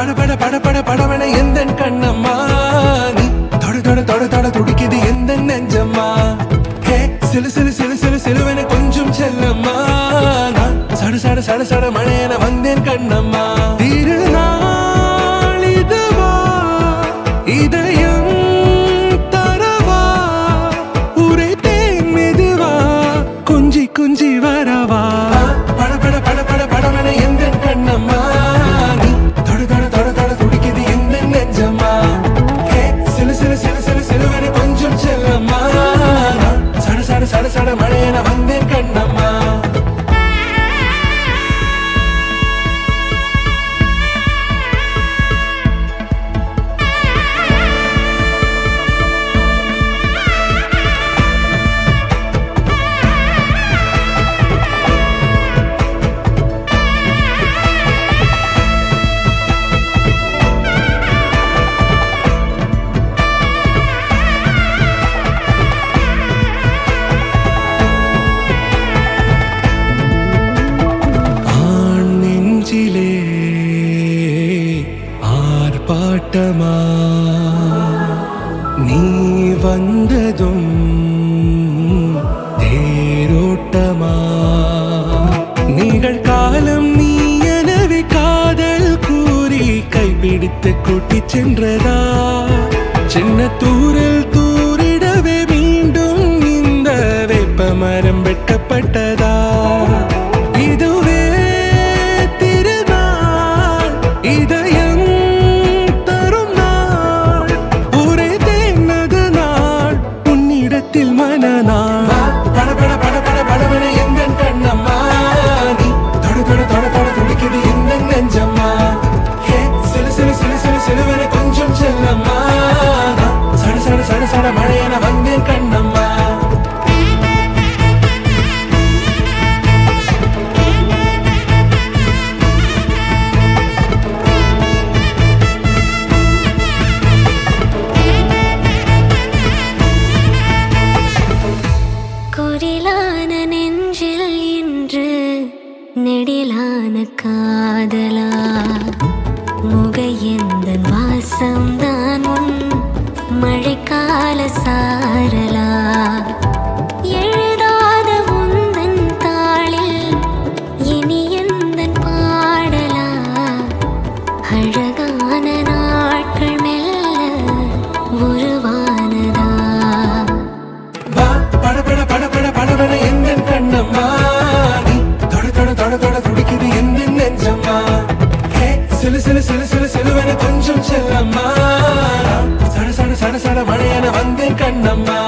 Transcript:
பட பட பட பட படவன எந்த கண்ணம்மா நீ தொட தொட தொட தொட துடிக்குது எந்த நெஞ்சம்மா ஹே சிலு சிலு சிலு சிலு சிலுவன கொஞ்சம் செல்லம்மா நான் சட சட சட சட மழையன வந்தேன் கண்ணம்மா திருநாள் இதுவா இதயம் தரவா உரைத்தேன் மெதுவா குஞ்சி குஞ்சி வரவா பட பட பட பட படவன எந்த கண்ணம்மா நீ தொட தொட தொட தொட துடிக்குது எந்த நெஞ்சம்மா ஹே சிலு சிலு சிலு சிலு சிலுவன கொஞ்சம் செல்லம்மா நான் சட சட சட சட மழையன வந்தேன் கண்ணம்மா ஆர்ப்பாட்டமா நீ வந்ததும் தேரோட்டமா நிகழ்காலம் நீ எனவே காதல் கூறி கைப்பிடித்து கூட்டிச் சென்றதா சின்ன தூரல் தூரிடவே மீண்டும் இந்த வேப்ப மரம் வெட்டப்பட்டதா இதுவே திருநாள் இதயம் தரும் நாள் ஒரே தேனது நாள் உன்னிடத்தில் மனநாள் பட பட பட பட படவன எந்த கண்ணம்மா நீ தொட தொட தொட தொட துடிக்குது எந்த நெஞ்சம்மா ஹே சிலு சிலு சிலு சிலு சிலுவன கொஞ்சம் செல்லம்மா நான் சட சட சட சட மழையன வந்தேன் கண்ணம்மா குரிலான நெஞ்சில் இன்று நெடிலான காதலா முகையெந்தன் வாசம்தான் உன் மழைக்கால சாரலா எழுதாத உந்தன் தாளில் இனி எந்தன் பாடலா அழகான நாட்கள் மெல்ல உருவானதா பட பட பட பட படவன எந்த கண்ணம்மா நீ தொட தொட தொட தொட துடிக்குது எந்த நெஞ்சம்மா ஹே சிலு சிலு சிலு சிலு சிலுவன கொஞ்சம் செல்லம்மா சட சட சட சட மழையன வந்தேன் கண்ணம்மா